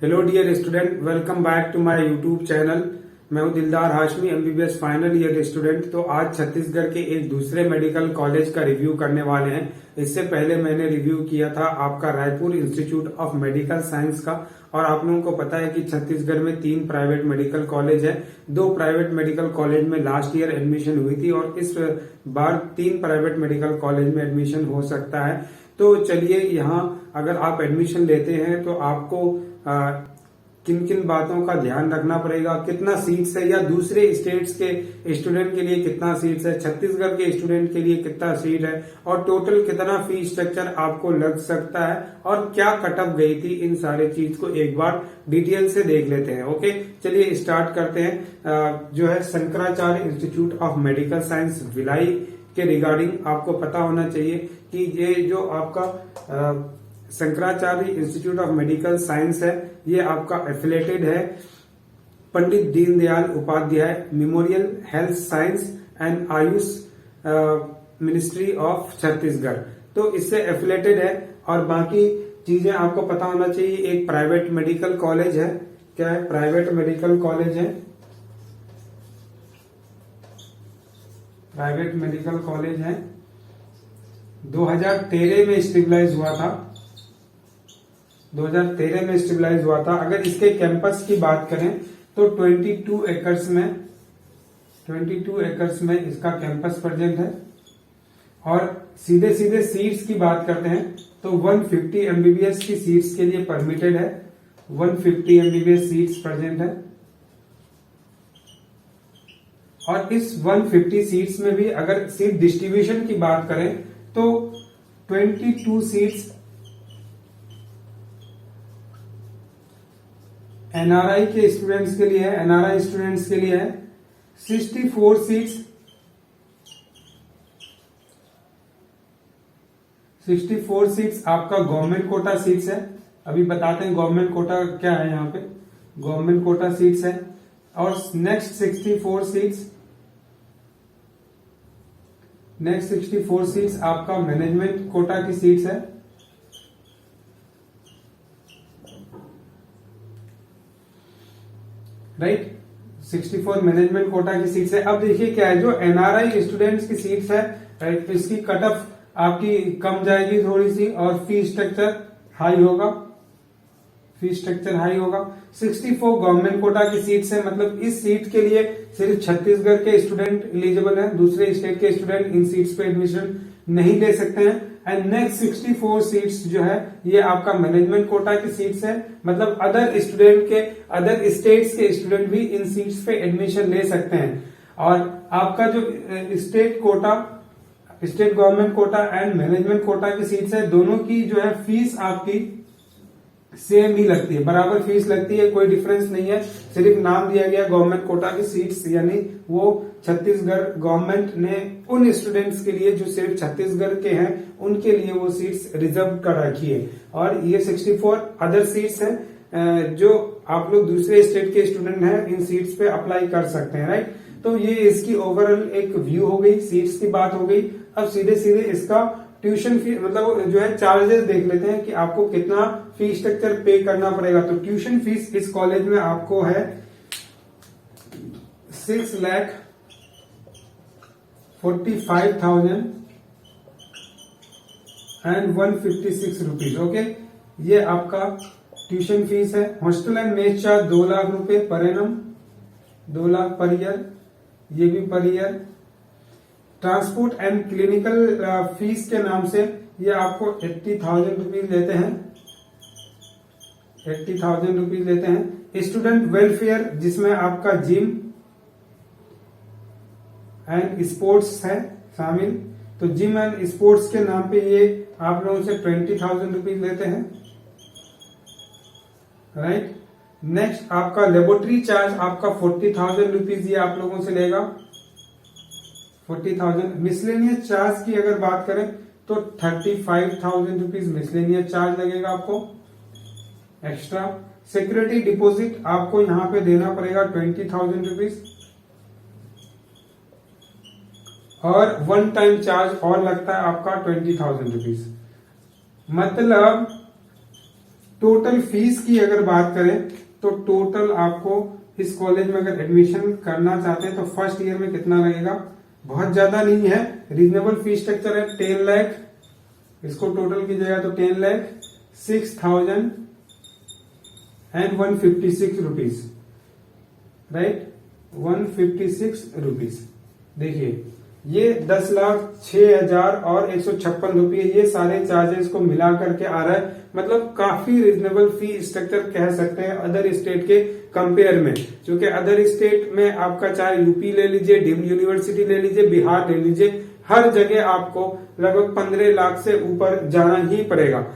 Hello dear student, welcome back to my YouTube channel. मैं हूं Dildar Hashmi, MBBS final year student. तो आज छत्तीसगढ़ के एक दूसरे मेडिकल कॉलेज का रिव्यू करने वाले हैं। इससे पहले मैंने रिव्यू किया था आपका Raipur institute of medical science का, और आप लोगों को पता है कि छत्तीसगढ़ में 3 प्राइवेट मेडिकल कॉलेज है। 2 प्राइवेट मेडिकल कॉलेज में लास्ट ईयर एडमिशन हुई थी और इस बार 3 प्राइवेट मेडिकल कॉलेज में एडमिशन हो सकता है। तो चलिए, यहाँ अगर आप एडमिशन लेते हैं तो आपको किन किन बातों का ध्यान रखना पड़ेगा, कितना सीट्स है, या दूसरे स्टेट्स के स्टूडेंट के लिए कितना सीट्स है, छत्तीसगढ़ के स्टूडेंट के लिए कितना सीट है, और टोटल कितना फी स्ट्रक्चर आपको लग सकता है, और क्या कटअप गई थी, इन सारे चीज को एक बार डिटेल से देख लेते हैं। ओके, चलिए स्टार्ट करते हैं। जो है Shankaracharya institute of medical science Bhilai के रिगार्डिंग आपको पता होना चाहिए कि ये जो आपका Shankaracharya institute of medical science है, ये आपका एफिलेटेड है Pandit Deendayal Upadhyay memorial health science and Ayush ministry of Chhattisgarh. तो इससे एफिलेटेड है, और बाकी चीजें आपको पता होना चाहिए। एक प्राइवेट मेडिकल कॉलेज है। क्या है? प्राइवेट मेडिकल कॉलेज है। प्राइवेट मेडिकल कॉलेज है, 2013 में स्टेबलाइज हुआ था। 2013 में स्टेबलाइज हुआ था। अगर इसके कैंपस की बात करें तो 22 एकर्स में इसका कैंपस प्रेजेंट है। और सीधे सीधे सीट्स की बात करते हैं तो 150 एमबीबीएस की सीट्स के लिए परमिटेड है। 150 एमबीबीएस सीट्स प्रेजेंट है। और इस 150 सीट्स में भी अगर सीट डिस्ट्रीब्यूशन की बात करें तो 22 सीट्स एनआरआई के स्टूडेंट्स के लिए है, एनआरआई स्टूडेंट्स के लिए है। 64 सीट्स आपका गवर्नमेंट कोटा सीट्स है। अभी बताते हैं गवर्नमेंट कोटा क्या है। यहाँ पे गवर्नमेंट कोटा सीट्स है। और नेक्स्ट 64 सीट्स आपका मैनेजमेंट कोटा की सीट्स है। राइट, 64 मैनेजमेंट कोटा की सीट्स है। अब देखिए क्या है, जो एनआरआई स्टूडेंट्स की सीट्स है, राइट, इसकी कटअप आपकी कम जाएगी थोड़ी सी, और फी स्ट्रक्चर हाई होगा। 64 गवर्नमेंट कोटा की सीट्स है, मतलब इस सीट के लिए सिर्फ छत्तीसगढ़ के स्टूडेंट एलिजिबल हैं। दूसरे स्टेट के स्टूडेंट इन सीट्स पे एडमिशन नहीं ले सकते हैं। एंड नेक्स्ट 64 सीट्स जो है ये आपका मैनेजमेंट कोटा की सीट्स है, मतलब अदर स्टेट्स के स्टूडेंट भी इन सीट्स पे एडमिशन ले सकते हैं। और आपका जो state government quota and management quota की सीट्स है, दोनों की जो है फीस आपकी सेम ही लगती है, बराबर फीस लगती है, कोई डिफरेंस नहीं है। सिर्फ नाम दिया गया गवर्नमेंट कोटा की सीट्स, यानी वो छत्तीसगढ़ गवर्नमेंट ने उन स्टूडेंट्स के लिए जो सिर्फ छत्तीसगढ़ के हैं उनके लिए वो सीट्स रिजर्व कर रखी है। और ये 64 अदर सीट्स हैं जो आप लोग दूसरे स्टेट के स्टूडेंट हैं इन सीट्स पे अप्लाई कर सकते हैं। राइट, तो ये इसकी ओवरऑल एक व्यू हो गई, सीट्स की बात हो गई। अब सीधे सीधे इसका ट्यूशन फी मतलब जो है चार्जेस देख लेते हैं कि आपको कितना फी स्ट्रक्चर पे करना पड़ेगा। तो ट्यूशन फीस इस कॉलेज में आपको है 6,45,156 रुपीज। ओके, ये आपका ट्यूशन फीस है। Hostel and mess charge 2 lakh रुपए per annum, 2 lakh per year, ये भी per year. Transport and clinical fees के नाम से ये आपको 80,000 रुपीज लेते हैं। 80,000 रुपीज लेते हैं। स्टूडेंट वेलफेयर जिसमें आपका जिम एंड स्पोर्ट्स है शामिल, तो जिम एंड स्पोर्ट्स के नाम पे ये आप लोगों से 20,000 रुपीज लेते हैं। राइट, नेक्स्ट आपका लेबोरेटरी चार्ज आपका 40,000 रुपीज ये आप लोगों से लेगा। 40,000। मिसलेनियस चार्ज की अगर बात करें तो 35,000 रुपीज मिसलेनियस चार्ज लगेगा आपको एक्स्ट्रा। सिक्योरिटी डिपॉजिट आपको यहां पे देना पड़ेगा 20,000 रुपीज। और वन टाइम चार्ज और लगता है आपका 20,000 रुपीज। मतलब टोटल फीस की अगर बात करें तो टोटल आपको इस कॉलेज में अगर एडमिशन करना चाहते हैं तो फर्स्ट ईयर में कितना लगेगा, बहुत ज्यादा नहीं है, रीजनेबल फीस स्ट्रक्चर है। 10 लाख इसको टोटल की जाएगा तो 10,06,156 रुपीज, राइट, 156 रुपीज। देखिए ये 10,06,000 और 156 रुपये, ये सारे चार्जेस को मिला करके आ रहा है। मतलब काफी रिजनेबल फी स्ट्रक्चर कह सकते हैं अदर स्टेट के कंपेयर में, क्योंकि अदर स्टेट में आपका चाहे यूपी ले लीजिए, डीम्ड यूनिवर्सिटी ले लीजिए, बिहार ले लीजिए, हर जगह आपको लगभग 15 लाख से ऊपर जाना ही पड़ेगा,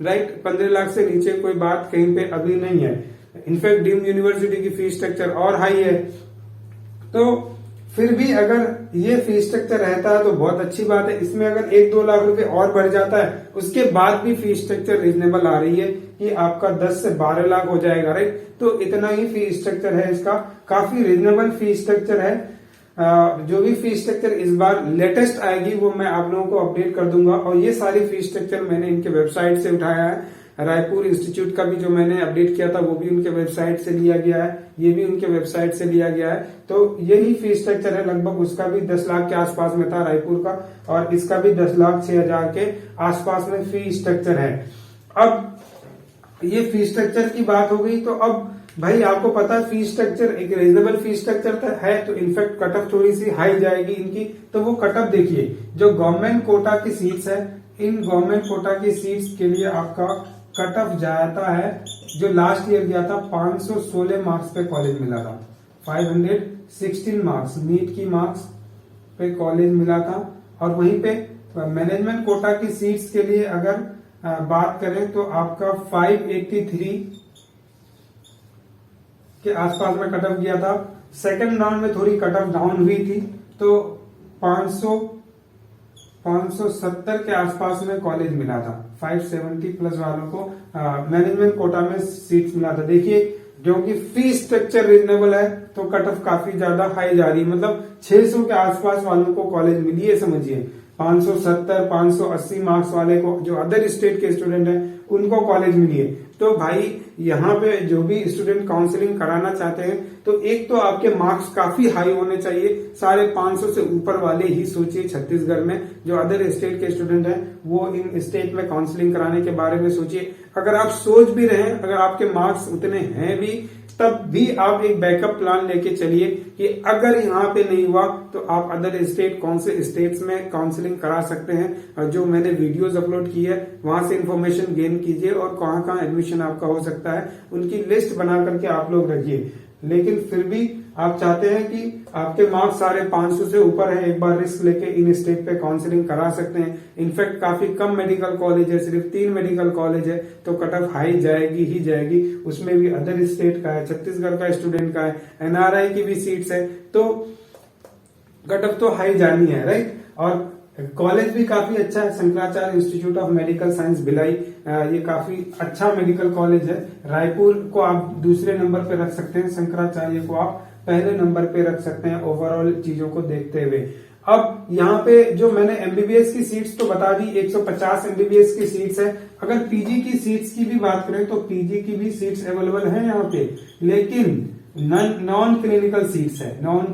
राइट। 15 लाख से नीचे कोई बात कहीं पे अभी नहीं है। इनफैक्ट डीम्ड यूनिवर्सिटी की फीस स्ट्रक्चर और हाई है। तो फिर भी अगर ये फीस स्ट्रक्चर रहता है तो बहुत अच्छी बात है। इसमें अगर 1-2 लाख रुपए और बढ़ जाता है उसके बाद भी फीस स्ट्रक्चर रीजनेबल आ रही है कि आपका 10 से 12 लाख हो जाएगा, राइट। तो इतना ही फीस स्ट्रक्चर है इसका, काफी रीजनेबल फीस स्ट्रक्चर है। जो भी फीस स्ट्रक्चर इस बार लेटेस्ट आएगी वो मैं आप लोगों को अपडेट कर दूंगा। और ये सारी फीस स्ट्रक्चर मैंने इनके वेबसाइट से उठाया है। रायपुर इंस्टीट्यूट का भी जो मैंने अपडेट किया था वो भी उनके वेबसाइट से लिया गया है, ये भी उनके वेबसाइट से लिया गया है। तो यही फीस स्ट्रक्चर है, लगभग उसका भी 10 लाख के आसपास में था रायपुर का, और इसका भी 10,06,000 के आसपास में फीस स्ट्रक्चर है। अब ये फीस स्ट्रक्चर की बात हो गई, तो अब भाई आपको पता है फीस स्ट्रक्चर एक रीजनेबल फीस स्ट्रक्चर है, तो इनफैक्ट कटअप थोड़ी सी हाई जाएगी इनकी। तो वो कटअप देखिए, जो गवर्नमेंट कोटा की सीट्स है, इन गवर्नमेंट कोटा की सीट्स के लिए आपका कटअप जाता है, जो लास्ट ईयर गया था 516 मार्क्स पे कॉलेज मिला था, 516 मार्क्स नीट की मार्क्स पे कॉलेज मिला था। और वहीं पे मैनेजमेंट कोटा की सीट्स के लिए अगर बात करें तो आपका 583 के आसपास में कटअप गया था। सेकंड राउंड में थोड़ी कटअप डाउन हुई थी, तो 570 के आसपास में कॉलेज मिला था। 570 प्लस वालों को मैनेजमेंट कोटा में सीट्स मिला था। देखिए क्योंकि फीस स्ट्रक्चर रीजनेबल है तो कटअप काफी ज्यादा हाई जा रही है, मतलब 600 के आसपास वालों को कॉलेज मिली है, समझिए 570 580 मार्क्स वाले को, जो अदर स्टेट के स्टूडेंट हैं उनको कॉलेज मिली है। तो भाई यहाँ पे जो भी स्टूडेंट काउंसलिंग कराना चाहते हैं तो एक तो आपके मार्क्स काफी हाई होने चाहिए, 550 से ऊपर वाले ही सोचिए छत्तीसगढ़ में। जो अदर स्टेट के स्टूडेंट हैं वो इन स्टेट में काउंसलिंग कराने के बारे में सोचिए। अगर आप सोच भी रहे हैं, अगर आपके मार्क्स उतने हैं भी, तब भी आप एक बैकअप प्लान लेके चलिए कि अगर यहाँ पे नहीं हुआ तो आप अदर स्टेट, कौन से स्टेट्स में काउंसलिंग करा सकते हैं। जो मैंने वीडियोस अपलोड की है वहां से इन्फॉर्मेशन गेन कीजिए और कहाँ कहाँ एडमिशन आपका हो सकता है उनकी लिस्ट बना करके आप लोग रखिए। लेकिन फिर भी आप चाहते हैं कि आपके मार्क्स 550 से ऊपर है, एक बार रिस्क लेके इन स्टेट पे काउंसलिंग करा सकते हैं। इनफैक्ट काफी कम मेडिकल कॉलेज है, सिर्फ 3 मेडिकल कॉलेज है, तो कटअप हाई जाएगी ही जाएगी। उसमें भी अदर स्टेट का है, छत्तीसगढ़ का स्टूडेंट का है, एनआरआई की भी सीट्स है, तो कटअप तो हाई जानी है, राइट। और कॉलेज भी काफी अच्छा है, Shankaracharya institute of medical science Bhilai, ये काफी अच्छा मेडिकल कॉलेज है। रायपुर को आप दूसरे नंबर पे रख सकते हैं, शंकराचार्य को आप पहले नंबर पे रख सकते हैं ओवरऑल चीजों को देखते हुए। अब यहाँ पे जो मैंने एमबीबीएस की सीट्स तो बता दी, 150 एमबीबीएस की सीट्स है। अगर पीजी की सीट्स की भी बात करें तो पीजी की भी सीट्स अवेलेबल है यहाँ पे, लेकिन नॉन क्लिनिकल सीट्स है। नॉन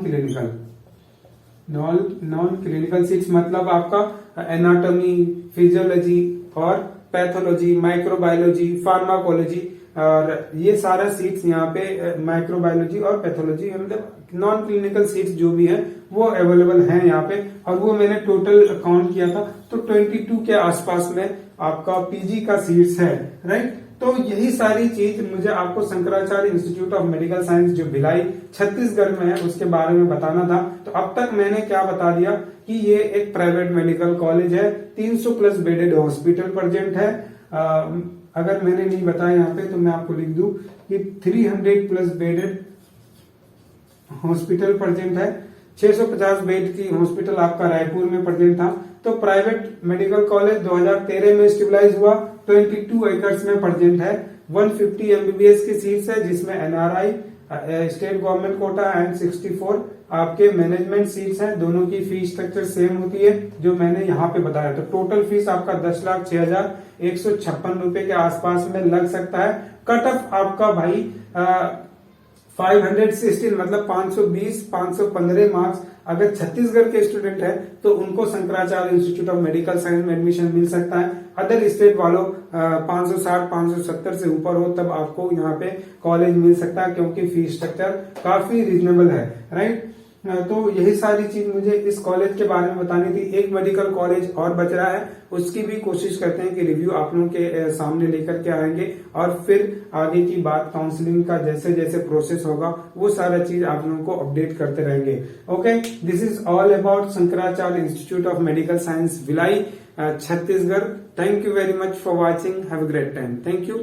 क्लिनिकल सीट्स मतलब आपका एनाटॉमी, फिजियोलॉजी और पैथोलॉजी, माइक्रोबायोलॉजी, फार्माकोलॉजी, और ये सारा सीट्स यहाँ पे माइक्रोबायोलॉजी और पैथोलॉजी, मतलब नॉन क्लिनिकल सीट्स जो भी है वो अवेलेबल हैं यहाँ पे। और वो मैंने टोटल काउंट किया था तो 22 के आसपास में आपका पीजी का सीट्स है, राइट। तो यही सारी चीज मुझे आपको Shankaracharya institute of medical science जो भिलाई छत्तीसगढ़ में है उसके बारे में बताना था। तो अब तक मैंने क्या बता दिया कि ये एक प्राइवेट मेडिकल कॉलेज है, 300 प्लस बेडेड हॉस्पिटल प्रेजेंट है। अगर मैंने नहीं बताया यहाँ पे तो मैं आपको लिख दूं कि 300 प्लस बेडेड हॉस्पिटल प्रेजेंट है। 650 बेड की हॉस्पिटल आपका रायपुर में प्रेजेंट था। तो प्राइवेट मेडिकल कॉलेज 2013 में स्टेबलाइज हुआ, 22 एकर्स में प्रेजेंट है। 150 एमबीबीएस की सीट्स है जिसमें NRI state government quota and 64 आपके मैनेजमेंट सीट्स हैं। दोनों की फीस स्ट्रक्चर सेम होती है जो मैंने यहाँ पे बताया। तो टोटल फीस आपका 10,06,156 रुपए के आसपास में लग सकता है। कट ऑफ आपका भाई 516 मतलब 520 515 मार्क्स अगर छत्तीसगढ़ के स्टूडेंट है तो उनको Shankaracharya institute of medical science में एडमिशन मिल सकता है। अदर स्टेट वालों 560 570 से ऊपर हो तब आपको यहाँ पे कॉलेज मिल सकता है, क्योंकि फीस स्ट्रक्चर काफी रीजनेबल है, राइट। तो यही सारी चीज मुझे इस कॉलेज के बारे में बतानी थी। एक मेडिकल कॉलेज और बच रहा है, उसकी भी कोशिश करते हैं कि रिव्यू आप लोगों के सामने लेकर के आएंगे और फिर आगे की बात काउंसलिंग का जैसे जैसे प्रोसेस होगा वो सारा चीज आप लोगों को अपडेट करते रहेंगे। Okay, this is all about Shankaracharya institute of medical science Bhilai, Chhattisgarh. Thank you very much for watching. Have a great time. Thank you.